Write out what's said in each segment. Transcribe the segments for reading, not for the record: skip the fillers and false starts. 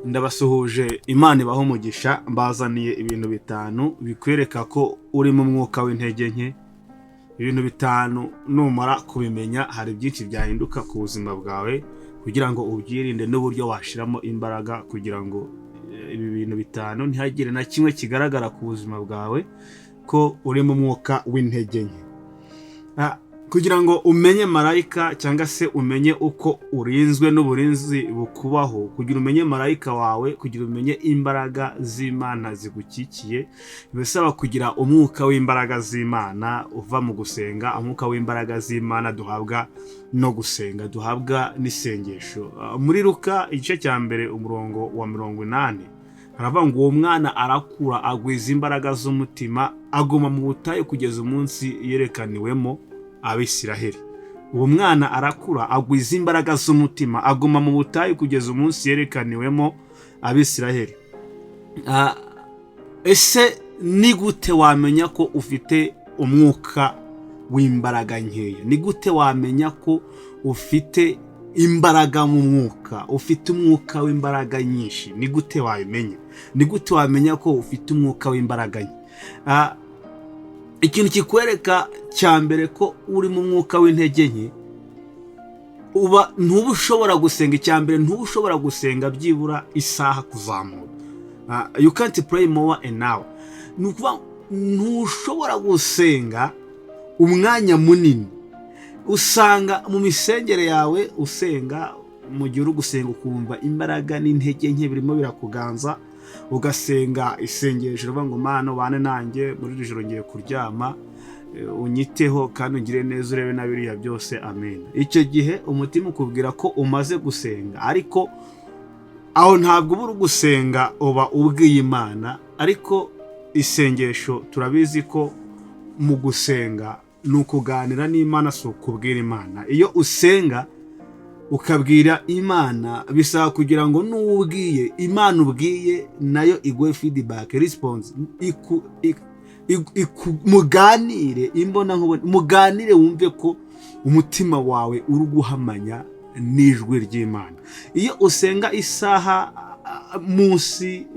Ndabasuhuje Imana ibaho umugisha mbazaniye ibintu bitanu bikwereka ko uri mu mwuka w'intege nke. Ibintu bitanu numara kubimenya hari byinshi byahinduka ku buzima bwawe kugira ngo ubyirinde n'uburyo washiramo imbaraga kugira ngo ibi bintu bitanu ntihagire na kimwe kigaragara ku buzima bwawe ko uri mu mwuka w'intege nke. Kugira ngo umenye marayika cyangwa se umenye uko urinzwe n'uburinzi bukubaho, kugira umenye marayika wawe, kugira umenye imbaraga z'Imana zigukikiye, bisaba kugira umwuka w'imbaraga z'Imana uva mu gusenga, umwuka w'imbaraga z'Imana duhabwa no gusenga, duhabwa n'isengesho. Muri Luka igice cya mbere umurongo wa 80 haravuga ngo uwo mwana arakura agwiza imbaraga z'umutima aguma mu butayu kugeza umunsi yerekaniwemo Abisiraheli. Uwo mwana arakura agwiza imbaraga z'umutima aguma mu butayu kugeza umunsi yerekaniwemo Abisiraheli. Ese ni gute wamenya ko ufite umwuka w'imbaraga nkeya? Ni gute wamenya ko ufite imbaraga mu mwuka, ufite umwuka w'imbaraga nyinshi? Ni gute wabimenya? Ni gute wamenya ko ufite umwuka w'imbaraga nke? Ikintu kikwereka cya mbere ko uri mu mwuka w'intege nke, ntuba ushobora gusenga. Icya mbere, ntuba ushobora gusenga byibura isaha kuzamura. You can't pray more an hour. Ntushobora gusenga umwanya munini. Usanga mu misengere yawe usenga, mu gihe uri gusenga ukumva imbaraga n'intege nke birimo birakuganza, ugasenga isengesho uvuga ngo Mana bane nanjye muri iri joro ngiye kuryama, unyiteho kandi ungire neza urebe na biriya byose, amen. Icyo gihe umutima ukubwira ko umaze gusenga, ariko aho ntabwo uba uri gusenga, uba ubwiye Imana. Ariko isengesho turabizi ko mu gusenga ni ukuganira n'Imana, si ukubwira Imana. Iyo usenga ukabwira Imana bisaba kugira ngo n'ubwiye Imana ubwiye nayo iguhe feedback, response, muganire imbona nkubone, muganire wumve ko umutima wawe uri guhamanya n'ijwi ry'Imana. Iyo usenga isaha munsi,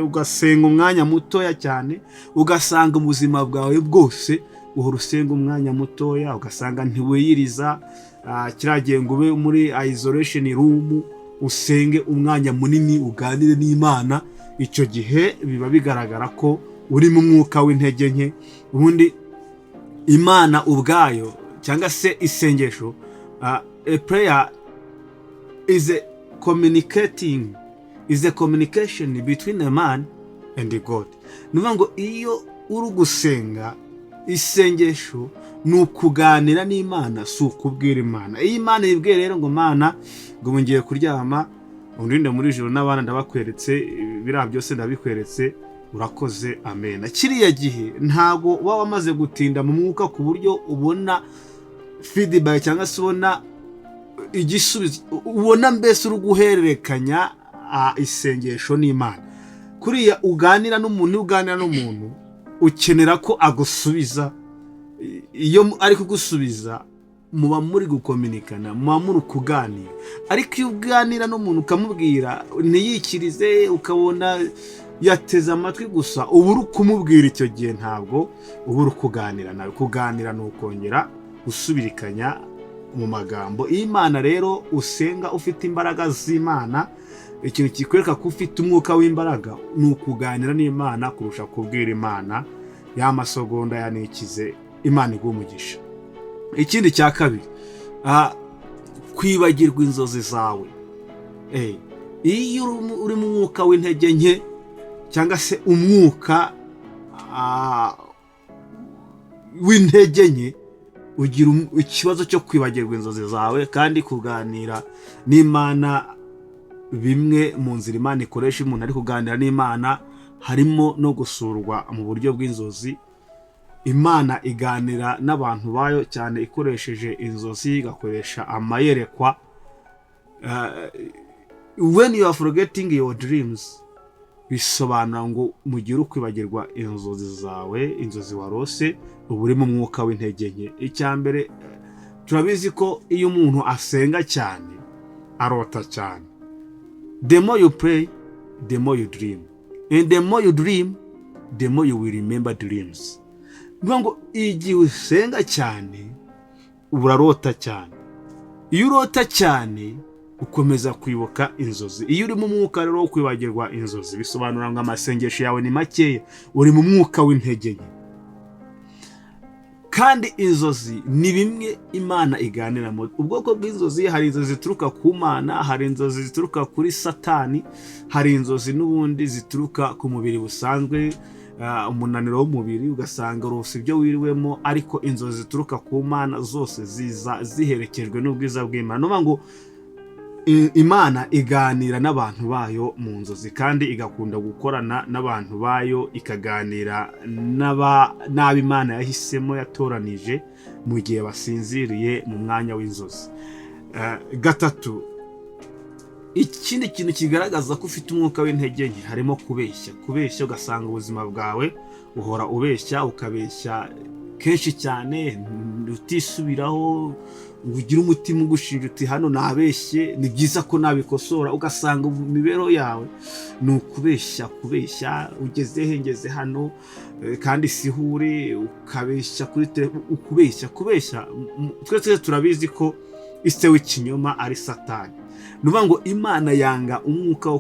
ugasenga umwanya mutoya cyane, ugasanga ubuzima bwawe bwose uhora usenga umwanya mutoya, ugasanga ntiwiyiriza, kiragiye ngo ube muri isolation room usenge umwanya munini uganire n'Imana, icyo gihe biba bigaragara ko uri mu mwuka w'intege nke. Ubundi Imana ubwayo cyangwa se isengesho, a prayer is a communication between a man and God. Nuvuga ngo iyo uri gusenga, isengesho ni ukuganira n'Imana, si ukubwira Imana. Iyo Imana yibwiye rero ngo Mana ngo ngiye kuryama, undinde muri ijoro n'abana ndabakweretse, biriya byose ndabikweretse, urakoze, amen. Kiriya gihe ntago uba wamaze gutinda mu mwuka ku buryo ubona feedback cyangwa se ubona igisubizo, ubona mbese uri guhererekanya isengesho n'Imana. Kuriya uganira n'umuntu ukenera ko agusubiza. Iyo ari kugusubiza muba muri gukominikana, muba muri kuganira. Ariko iyo uganira n'umuntu ukamubwira ntiyikirize, ukabona yateze amatwi gusa, uba uri kumubwira, icyo gihe ntabwo uba uri kuganira nawe. Kuganira ni ukongera gusubirikanya mu magambo. Imana rero usenga ufite imbaraga z'Imana, ikintu kikwereka ko ufite umwuka w'imbaraga ni ukuganira n'Imana kurusha kubwira Imana. Ya masogonda yanikize, Imana igumugisha. Ikindi cya kabiri, kwibagirwa inzozi zawe. Iyo uri mu mwuka w'intege nke cyangwa se umwuka w'intege nke, ugira ikibazo cyo kwibagirwa inzozi zawe. Kandi kuganira n'Imana, bimwe mu nzira Imana ikoresha umuntu ari kuganira n'Imana harimo no gusurwa mu buryo bw'inzozi. Imana iganira n'abantu bayo cyane ikoresheje inzozi, igakoresha amayerekwa. When you are forgetting your dreams, bisobanura ngo mu gihe uri kwibagirwa inzozi zawe, inzozi warose, uba uri mu mwuka w'intege nke. Icya mbere, turabizi ko iyo umuntu asenga cyane arota cyane. The more you pray, the more you dream. And the more you dream, the more you will remember dreams. Ngo igihe usenga cyane urarota cyane. Iyo urota cyane ukomeza kwibuka inzozi. Iyo uri mu mwuka rero wo kwibagirwa inzozi, bisobanura ngo amasengesho yawe ni makeya, uri mu mwuka w'intege nke. Kandi inzozi ni bimwe Imana iganiramo. Ubwoko bw'inzozi, hari inzozi zituruka ku Mana, hari inzozi zituruka kuri Satani, hari inzozi n'ubundi zituruka ku mubiri busanzwe, umunaniro w'umubiri ugasanga rose ibyo wiriwemo, ariko inzozi zituruka ku Mana zose ziza ziherekejwe n'ubwiza bw'Imana. Nuvuga ngo Imana iganira n'abantu bayo mu nzozi, kandi igakunda gukorana n'abantu bayo, ikaganira n'abo Imana yahisemo yatoranije mu gihe basinziriye mu mwanya w'inzozi. Gatatu, ikindi kintu kigaragaza ko ufite umwuka w'intege nke harimo kubeshya. Ugasanga ubuzima bwawe uhora ubeshya, ukabeshya kenshi cyane, utisubiraho, ugira umutima ugushinja uti hano nabeshye, ni byiza ko nabikosora. Ugasanga imibereho yawe ni ukubeshya, ngeze hano kandi sihure, ukabeshya kuri ukubeshya. Twese turabizi ko ise w'ikinyoma ari Satani. Nuvuga ngo Imana yanga umwuka wo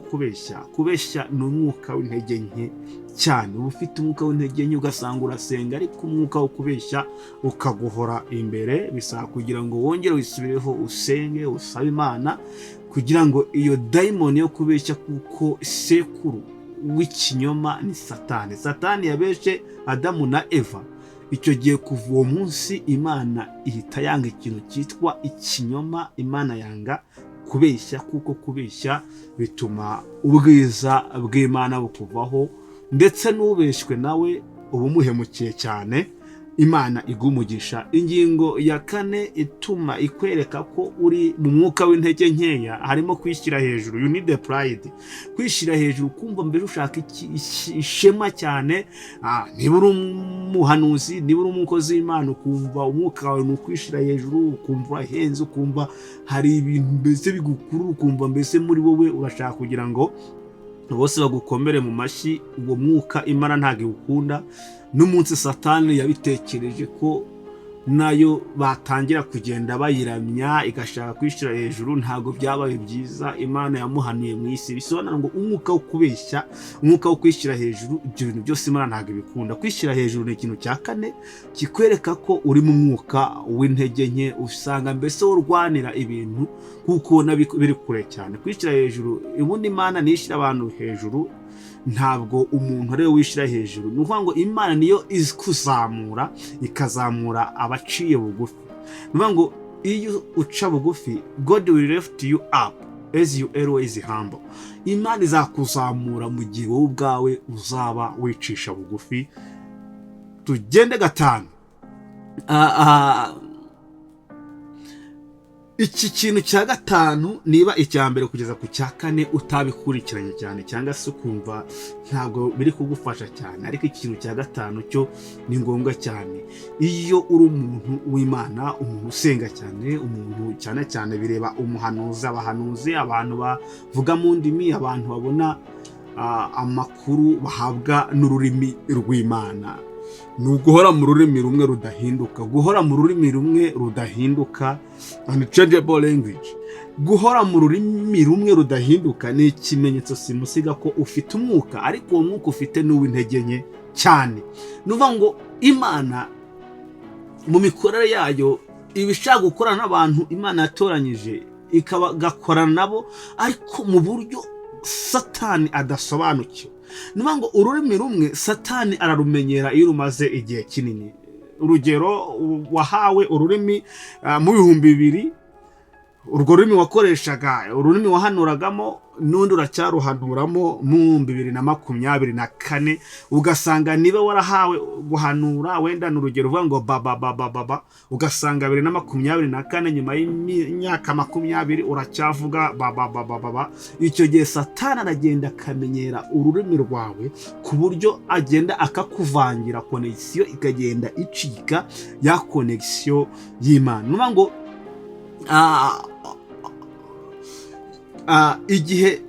kubeshya ni umwuka w'intege nke cyane. Uba ufite umwuka w'intege nke ugasanga urasenga, ariko umwuka wo kubeshya ukaguhora imbere, bisaba kugira ngo wongere wisubireho, usenge, usabe Imana kugira ngo iyo daimoni yo kubeshya, kuko sekuru w'ikinyoma ni Satani. Satani yabeshe Adamu na Eva. Icyo gihe kuva uwo munsi Imana ihita yanga ikintu cyitwa ikinyoma. Imana yanga kubeshya, kuko kubeshya bituma ubwiza bw'Imana bukuvaho, ndetse n'ubeshwe nawe uba umuhemukiye cyane. Imana igumugisha. Ingingo ya 4 ituma ikwereka ko uri mu mwuka w'intege nkeya harimo kwishyira hejuru. You need the pride. Kwishyira hejuru, kumva mbere ushaka ishema cyane. Niba uri umuhanuzi, niba uri umukozi w'Imana, ukumva umwuka wawe ni ukwishyira hejuru, ukumva urahenze, ukumva hari ibintu mbese bigukurura, ukumva mbese muri wowe urashaka kugira ngo bose bagukomere mu mashyi. Uwo mwuka Imana ntabwo iwukunda. N'umunsi Satani yabitekereje ko nayo batangira kugenda bayiramya, igashaka kwishyira hejuru, ntabwo byabaye byiza. Imana yamuhanuye mu isi. Bisobanura ngo umwuka wo kubeshya, umwuka wo kwishyira hejuru, ibyo bintu byose Imana ntabwo ibikunda. Kwishyira hejuru ni ikintu cya 4 kikwereka ko uri mu mwuka w'intege nke. Usanga mbese urwanira ibintu kuko ubona biri kure cyane. Kwishyira hejuru, ubundi Imana nishyira abantu hejuru, ntabwo umuntu ari we wishyira hejuru. Ni ukuvuga ngo Imana niyo izi kuzamura, ikazamura abaciye bugufi. Ni ukuvuga ngo iyo uca bugufi, God will lift you up as you always humble. Imana izakuzamura mu gihe wowe ubwawe uzaba wicisha bugufi. Tugende 5. Iki kintu cya 5, niba icya mbere kugeza ku cya 4 utabikurikiranye cyane, cyangwa se ukumva ntabwo biri kugufasha cyane, ariko ikintu cya 5 cyo ni ngombwa cyane. Iyo uri umuntu w'Imana, umuntu usenga cyane, umuntu cyane bireba umuhanuzi, abahanuzi, abantu bavuga mu ndimi, abantu babona amakuru bahabwa n'ururimi rw'Imana. Ni uguhora mu rurimi rumwe rudahinduka. Guhora mu rurimi rumwe rudahinduka, unchangeable language. Guhora mu rurimi rumwe rudahinduka ni ikimenyetso simusiga ko ufite umwuka, ariko uwo mwuka ufite n'uw'intege nke cyane. Nuvuga ngo Imana mu mikorere yayo ibishaka gukorana n'abantu Imana yatoranyije, ikagakorana nabo, ariko mu buryo Satani adasobanukiwe. Nuvuga ngo ururimi rumwe Satani ararumenyera iyo rumaze igihe kinini. Urugero, wahawe ururimi mu 2000, urwo rurimi wakoreshaga, ururimi wahanuragamo, n'undi uracyaruhanuramo mu 2024. Ugasanga niba warahawe guhanura, wenda n'urugero uvuga ngo baba, ugasanga 2024 nyuma y'imyaka 20 uracyavuga baba. Icyo gihe Satani aragenda akamenyera ururimi rwawe, ku buryo agenda akakuvangira, connection ikagenda icika, ya connection y'Imana. Nuvuga ngo igihe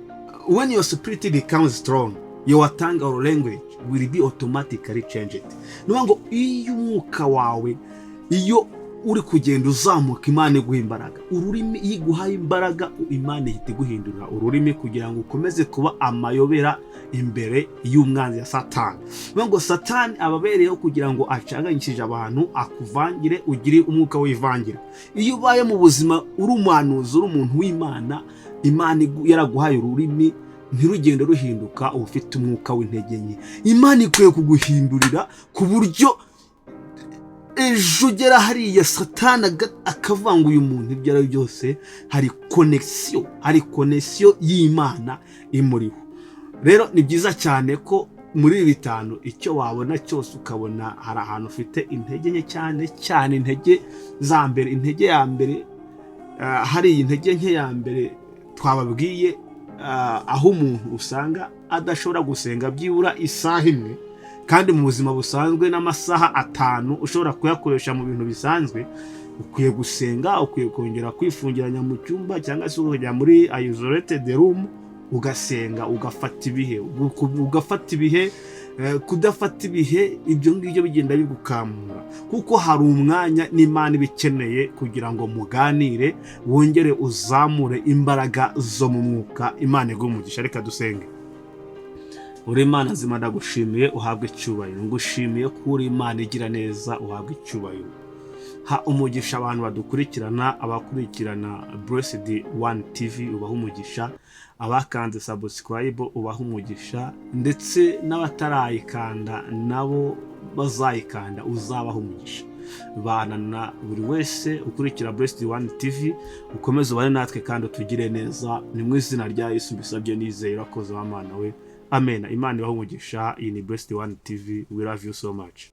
when your spirit becomes strong, your tongue or language will be automatically changed. Nuvuga ngo iyo umwuka wawe, iyo uri kugenda uzamuka, Imana iguha imbaraga. Ururimi iyo iguhaye imbaraga, Imana ihita iguhindura ururimi kugira ngo ukomeze kuba amayobera imbere y'umwanzi ya Satani. Nuvuga ngo Satani ababereyeho kugira ngo acanganyikije abantu, akuvangire, ugire umwuka w'ivangira. Iyo ubaye mu buzima uri umuhanuzi, uri umuntu w'Imana, Imana yaraguhaye ururimi ntirugende ruhinduka, ufite umwuka w'intege nke. Imana ikwiye kuguhindurira ku buryo ejo ugera hariya Satani akavanga uyu muntu, ibyo ari byose hari connection y'Imana imuriho. Rero ni byiza cyane ko muri ibi bitanu icyo wabona cyose ukabona hari ahantu ufite intege nke cyane intege za mbere. Intege ya mbere, hari intege nke ya mbere twababwiye, aho umuntu usanga adashobora gusenga byibura isaha imwe, kandi mu buzima busanzwe n'amasaha 5 ushobora kuyakoresha mu bintu bisanzwe. Ukwiye gusenga, ukwiye kongera kwifungiranya mu cyumba cyangwa se ukajya muri isolated room ugasenga, ugafata ibihe, kudafata ibihe, ibyo ngibyo bigenda bigukamura, kuko hari umwanya n'Imana ibikeneye kugira ngo muganire, wongere uzamure imbaraga zo mu mwuka. Imana iguhe umugisha. Reka dusenge. Uri Imana nzima, ndagushimiye, uhabwe icyubahiro. Ngushimiye ko uri Imana igira neza, uhabwe icyubahiro. Ha umugisha abantu badukurikirana, abakurikirana Blessed One TV, ubaha umugisha. Abakanze subscribe, ubaha umugisha, ndetse n'abatarayikanda nabo bazayikanda, uzabaha umugisha. Bana na buri wese ukurikira Blessed One TV, ukomeze ubane natwe kandi utugire neza. Ni mu izina rya Yesu mbisabye nizeye, urakoze Mana we. Amen. Imana ibahe umugisha. Iyi ni Blessed One TV. We love you so much.